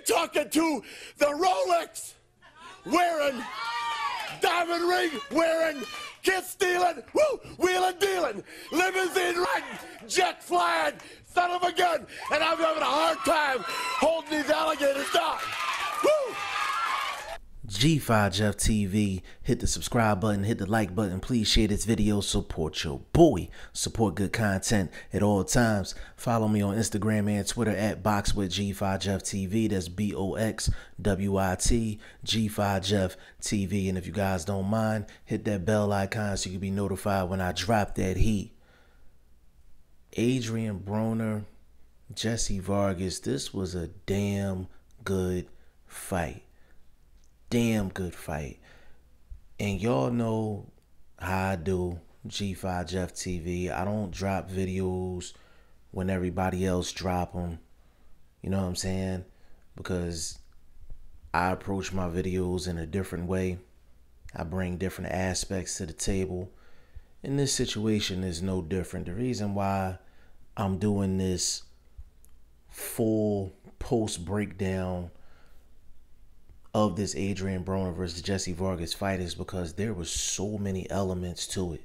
talking to the Rolex wearing, diamond ring wearing, kiss stealing, woo, wheeling dealing, limousine riding, jet flying, son of a gun, and I'm having a hard time holding these alligators down. Woo! G5Jefftv, hit the subscribe button, hit the like button, please share this video, support your boy, support good content at all times. Follow me on Instagram and Twitter at boxwithg5jefftv, that's BOXWIT G5Jefftv, and if you guys don't mind, hit that bell icon so you can be notified when I drop that heat. Adrian Broner, Jesse Vargas, this was a damn good fight. Damn good fight. And y'all know how I do G5Jefftv. I don't drop videos when everybody else drop them. You know what I'm saying? Because I approach my videos in a different way. I bring different aspects to the table. And this situation is no different. The reason why I'm doing this full post breakdown of this Adrian Broner versus Jesse Vargas fight is because there were so many elements to it.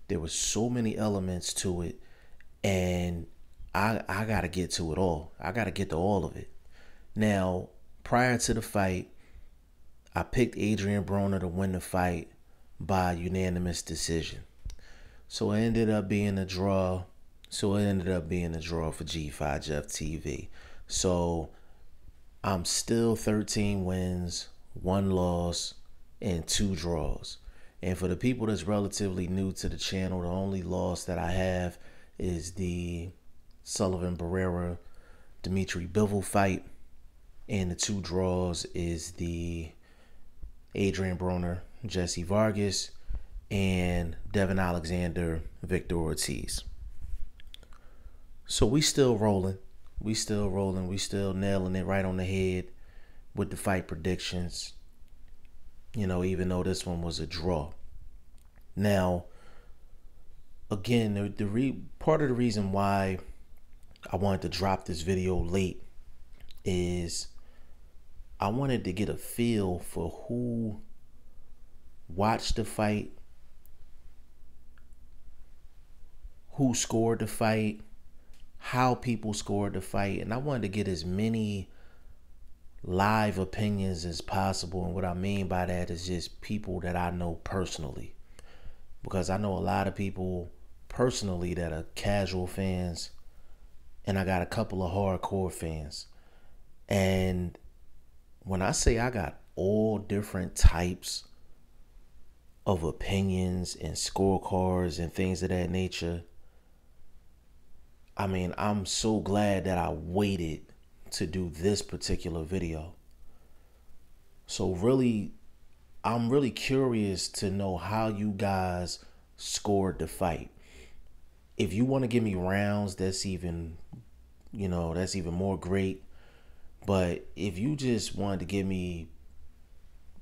There were so many elements to it, and I got to get to it all. I got to get to all of it. Now, prior to the fight, I picked Adrian Broner to win the fight by unanimous decision. So it ended up being a draw. For G5Jefftv. So I'm still 13 wins, 1 loss, and 2 draws. And for the people that's relatively new to the channel, the only loss that I have is the Sullivan Barrera Dimitri Bivol fight. And the 2 draws is the Adrian Broner Jesse Vargas and Devin Alexander Victor Ortiz. So we still rolling. We still nailing it right on the head with the fight predictions, you know, even though this one was a draw. Now, again, part of the reason why I wanted to drop this video late is I wanted to get a feel for who watched the fight, who scored the fight, how people scored the fight, and I wanted to get as many live opinions as possible. And what I mean by that is just people that I know personally, because I know a lot of people personally that are casual fans, and I got a couple of hardcore fans. And when I say I got all different types of opinions and scorecards and things of that nature, I mean, I'm so glad that I waited to do this particular video. So really, I'm really curious to know how you guys scored the fight. If you want to give me rounds, that's even, you know, that's even more great. But if you just wanted to give me,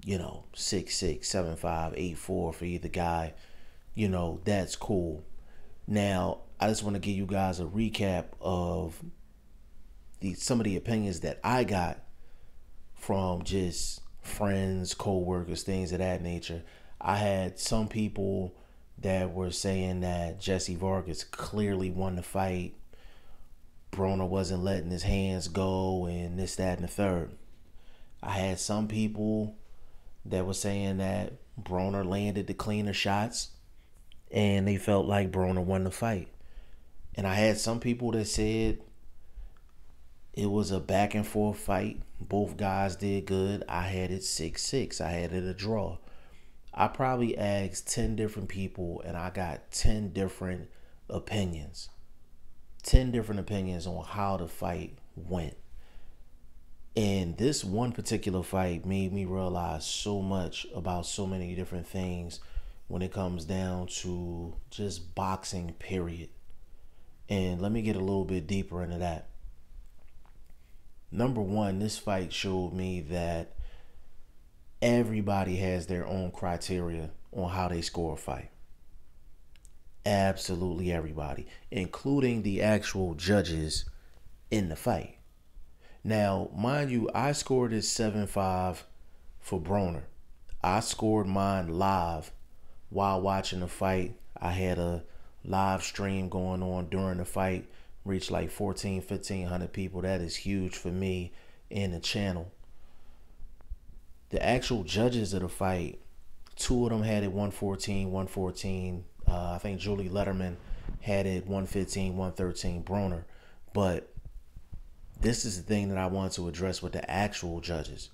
you know, 6-6, 7-5, 8-4 for either guy, you know, that's cool. Now, I just want to give you guys a recap of some of the opinions that I got from just friends, co-workers, things of that nature. I had some people that were saying that Jesse Vargas clearly won the fight. Broner wasn't letting his hands go and this, that, and the third. I had some people that were saying that Broner landed the cleaner shots and they felt like Broner won the fight. And I had some people that said it was a back and forth fight. Both guys did good. I had it 6-6. I had it a draw. I probably asked 10 different people and I got 10 different opinions. 10 different opinions on how the fight went. And this one particular fight made me realize so much about so many different things when it comes down to just boxing, period. And let me get a little bit deeper into that. Number one, this fight showed me that everybody has their own criteria on how they score a fight. Absolutely everybody, including the actual judges in the fight. Now, mind you, I scored this 7-5 for Broner. I scored mine live while watching the fight. I had a live stream going on during the fight, reached like 1,500 people. That is huge for me and the channel. The actual judges of the fight, two of them had it 114. I think Julie Letterman had it 115, 113, Broner. But this is the thing that I want to address with the actual judges.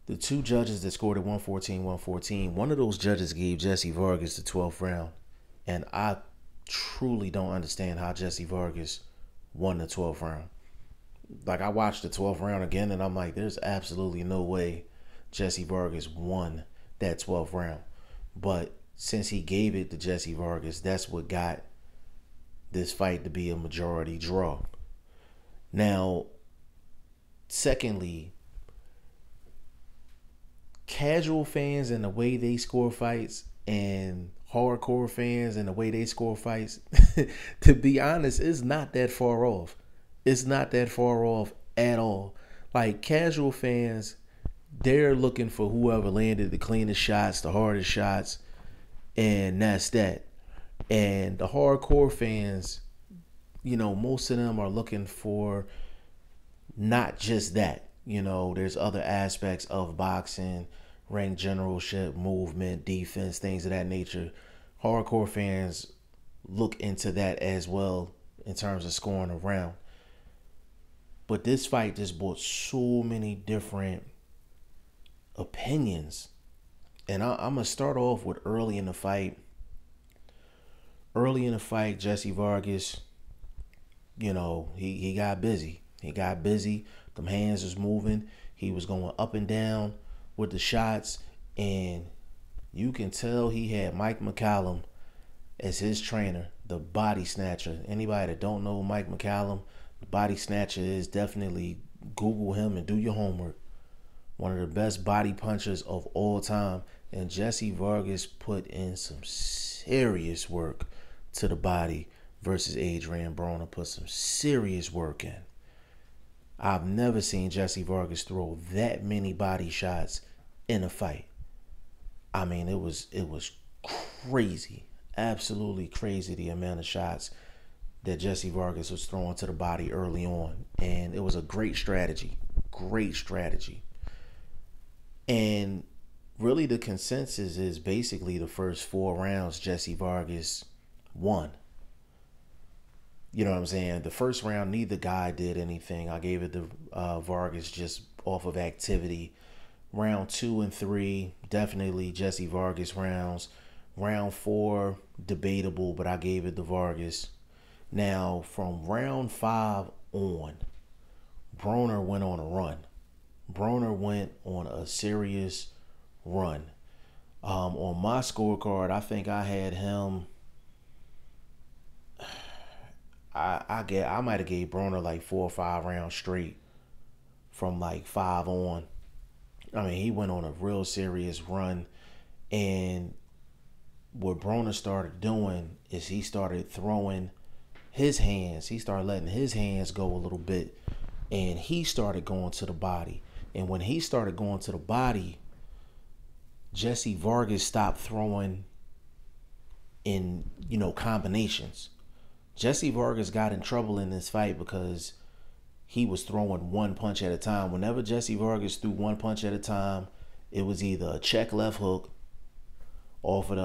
The two judges that scored at 114, one of those judges gave Jesse Vargas the 12th round. And I truly don't understand how Jesse Vargas won the 12th round. Like, I watched the 12th round again, and I'm like, there's absolutely no way Jesse Vargas won that 12th round. But since he gave it to Jesse Vargas, that's what got this fight to be a majority draw. Now, secondly, casual fans and the way they score fights and hardcore fans and the way they score fights, to be honest, it's not that far off. It's not that far off at all. Like, casual fans, they're looking for whoever landed the cleanest shots, the hardest shots, and that's that. And the hardcore fans, you know, most of them are looking for not just that. You know, there's other aspects of boxing, ring generalship, movement, defense, things of that nature. Hardcore fans look into that as well in terms of scoring a round. But this fight just brought so many different opinions. And I'm going to start off with early in the fight. Early in the fight, Jesse Vargas, you know, he got busy. He got busy. Them hands was moving. He was going up and down with the shots. And you can tell he had Mike McCallum as his trainer, the body snatcher. Anybody that don't know Mike McCallum, the body snatcher is, definitely Google him and do your homework. One of the best body punchers of all time. And Jesse Vargas put in some serious work to the body versus Adrian Broner. Put some serious work in. I've never seen Jesse Vargas throw that many body shots in a fight. I mean, it was crazy. Absolutely crazy, the amount of shots that Jesse Vargas was throwing to the body early on. And it was a great strategy. Great strategy. And really the consensus is basically the first 4 rounds Jesse Vargas won. You know what I'm saying? The first round, neither guy did anything. I gave it to Vargas just off of activity. Round 2 and 3, definitely Jesse Vargas rounds. Round 4, debatable, but I gave it to Vargas. Now, from round 5 on, Broner went on a run. Broner went on a serious run. On my scorecard, I think I had him. I might have gave Broner like 4 or 5 rounds straight from like 5 on. I mean, he went on a real serious run. And what Broner started doing is he started throwing his hands. He started letting his hands go a little bit. And he started going to the body. And when he started going to the body, Jesse Vargas stopped throwing in, you know, combinations. Jesse Vargas got in trouble in this fight because he was throwing one punch at a time. Whenever Jesse Vargas threw one punch at a time, it was either a check left hook off of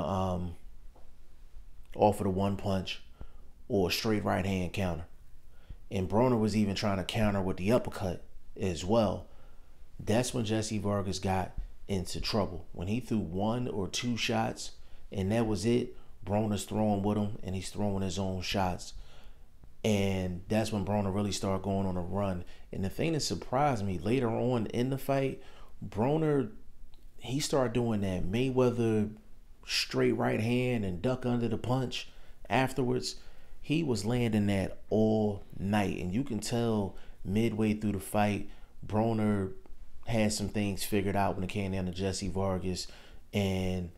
the one punch or a straight right hand counter. And Broner was even trying to counter with the uppercut as well. That's when Jesse Vargas got into trouble. When he threw 1 or 2 shots and that was it, Broner's throwing with him and he's throwing his own shots. And that's when Broner really started going on a run. And the thing that surprised me later on in the fight, Broner, he started doing that Mayweather straight right hand and duck under the punch afterwards. He was landing that all night. And you can tell midway through the fight, Broner had some things figured out when it came down to Jesse Vargas. And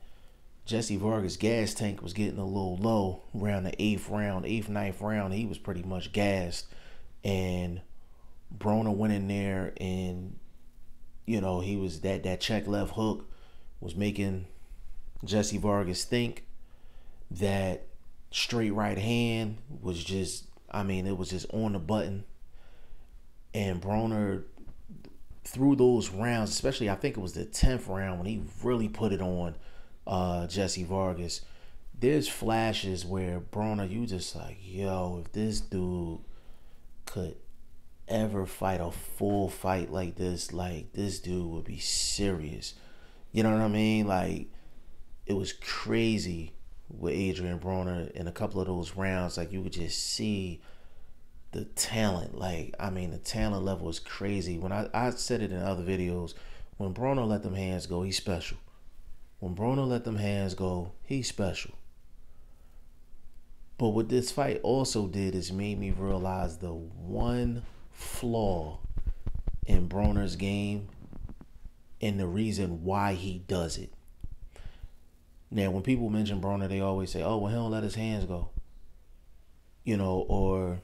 Jesse Vargas' gas tank was getting a little low around the 8th, 9th round. He was pretty much gassed. And Broner went in there and, you know, he was that check left hook was making Jesse Vargas think that straight right hand was just, I mean, it was just on the button. And Broner, through those rounds, especially I think it was the 10th round when he really put it on Jesse Vargas, there's flashes where Broner, you just like, yo, if this dude could ever fight a full fight like this dude would be serious. You know what I mean? Like, it was crazy with Adrian Broner in a couple of those rounds. Like, you could just see the talent. Like, I mean, the talent level is crazy. When I said it in other videos, when Broner let them hands go, he's special. When Broner let them hands go, he's special. But what this fight also did is made me realize the one flaw in Broner's game and the reason why he does it. Now, when people mention Broner, they always say, oh, well, he don't let his hands go. You know, or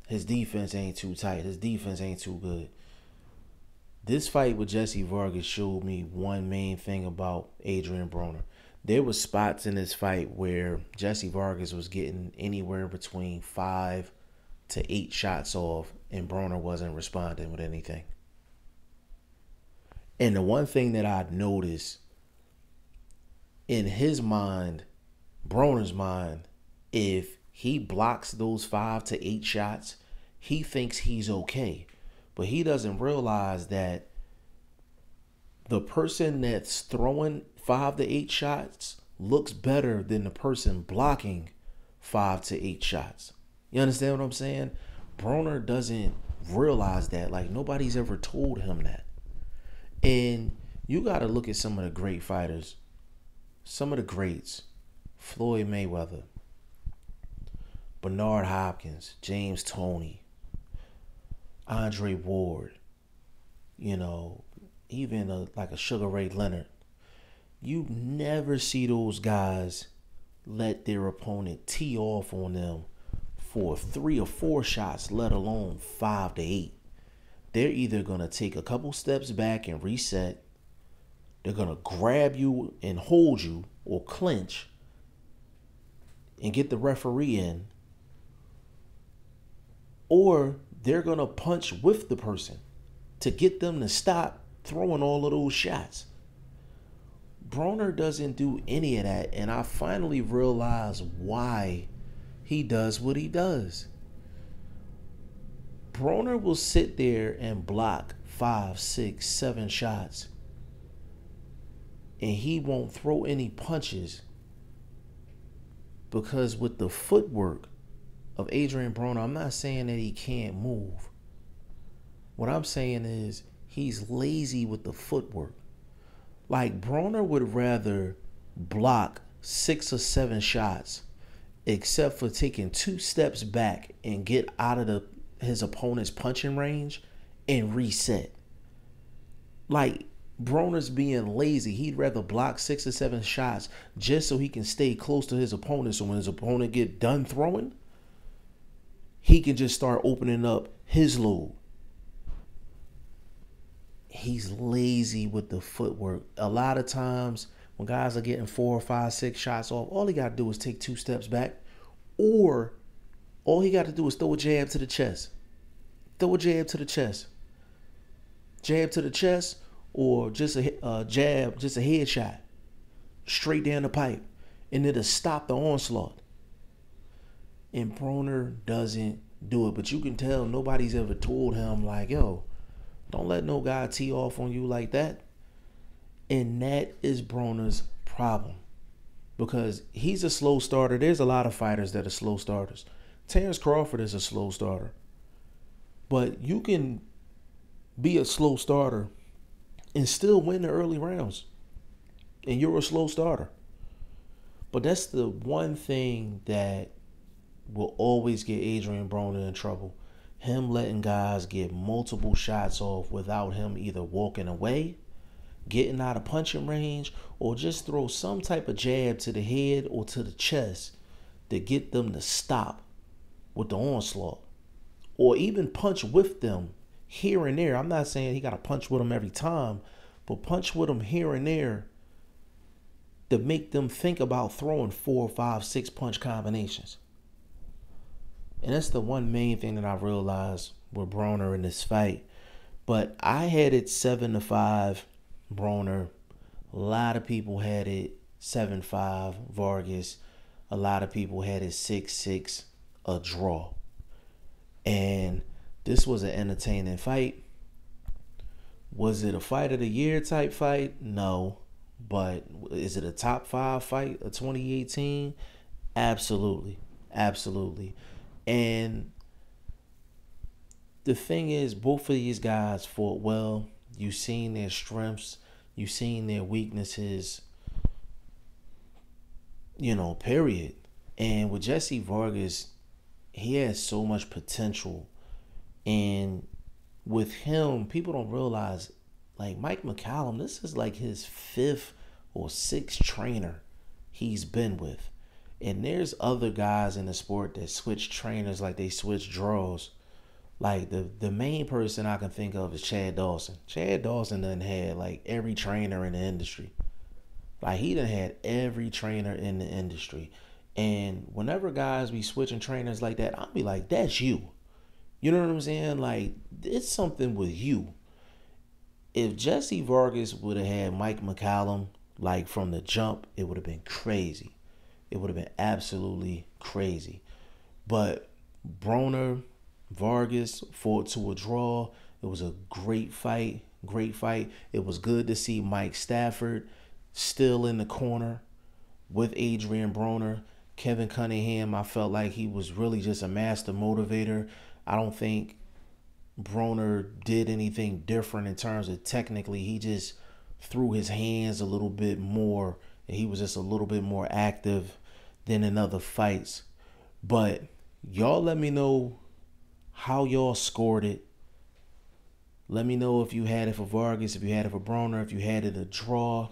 his defense ain't too tight. His defense ain't too good. This fight with Jesse Vargas showed me one main thing about Adrian Broner. There were spots in this fight where Jesse Vargas was getting anywhere between 5 to 8 shots off, and Broner wasn't responding with anything. And the one thing that I noticed in his mind, Broner's mind, if he blocks those 5 to 8 shots, he thinks he's okay. But he doesn't realize that the person that's throwing 5 to 8 shots looks better than the person blocking 5 to 8 shots. You understand what I'm saying? Broner doesn't realize that. Like, nobody's ever told him that. And you got to look at some of the great fighters. Some of the greats. Floyd Mayweather. Bernard Hopkins. James Toney. Andre Ward. You know, even like a Sugar Ray Leonard. You never see those guys let their opponent tee off on them for 3 or 4 shots, let alone 5 to 8. They're either going to take a couple steps back and reset. They're going to grab you and hold you or clinch and get the referee in. Or they're going to punch with the person to get them to stop throwing all of those shots. Broner doesn't do any of that, and I finally realized why he does what he does. Broner will sit there and block 5, 6, 7 shots, and he won't throw any punches because with the footwork of Adrian Broner, I'm not saying that he can't move. What I'm saying is he's lazy with the footwork. Like, Broner would rather block 6 or 7 shots except for taking 2 steps back and get out of his opponent's punching range and reset. Like, Broner's being lazy. He'd rather block 6 or 7 shots just so he can stay close to his opponent, so when his opponent get done throwing, he can just start opening up his load. He's lazy with the footwork. A lot of times when guys are getting 4 or 5, 6 shots off, all he got to do is take 2 steps back, or all he got to do is throw a jab to the chest. Throw a jab to the chest. Jab to the chest, or just a jab, just a headshot straight down the pipe, and it'll stop the onslaught. And Broner doesn't do it. But you can tell nobody's ever told him, like, yo, don't let no guy tee off on you like that. And that is Broner's problem. Because he's a slow starter. There's a lot of fighters that are slow starters. Terrence Crawford is a slow starter. But you can be a slow starter and still win the early rounds. And you're a slow starter. But that's the one thing that will always get Adrian Broner in trouble. Him letting guys get multiple shots off without him either walking away, getting out of punching range, or just throw some type of jab to the head or to the chest to get them to stop with the onslaught. or even punch with them here and there. I'm not saying he got to punch with them every time, but punch with them here and there to make them think about throwing 4, 5, 6 punch combinations. And that's the one main thing that I realized with Broner in this fight. But I had it 7-5 Broner. A lot of people had it 7-5 Vargas. A lot of people had it 6-6 a draw. And this was an entertaining fight. Was it a fight of the year type fight? No. But is it a top 5 fight of 2018? Absolutely. Absolutely. And the thing is, both of these guys fought well. You've seen their strengths. You've seen their weaknesses. Period. And with Jesse Vargas, he has so much potential. And with him, people don't realize, like Mike McCallum, this is like his 5th or 6th trainer he's been with. And there's other guys in the sport that switch trainers like they switch draws. Like the main person I can think of is Chad Dawson. Chad Dawson done had like every trainer in the industry. Like he done had every trainer in the industry. And whenever guys be switching trainers like that, I'll be like, that's you. You know what I'm saying? Like, it's something with you. If Jesse Vargas would have had Mike McCallum, like from the jump, it would have been crazy. It would have been absolutely crazy. But Broner, Vargas fought to a draw. It was a great fight. Great fight. It was good to see Mike Stafford still in the corner with Adrian Broner. Kevin Cunningham, I felt like he was really just a master motivator. I don't think Broner did anything different in terms of technically. He just threw his hands a little bit more. And he was just a little bit more active than in other fights. But y'all let me know how y'all scored it. Let me know if you had it for Vargas, if you had it for Broner, if you had it a draw.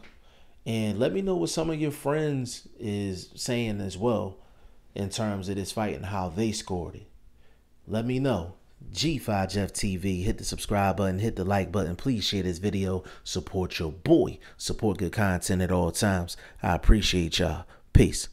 And let me know what some of your friends is saying as well in terms of this fight and how they scored it. Let me know. G5Jefftv, hit the subscribe button, hit the like button. Please share this video. Support your boy. Support good content at all times. I appreciate y'all. Peace.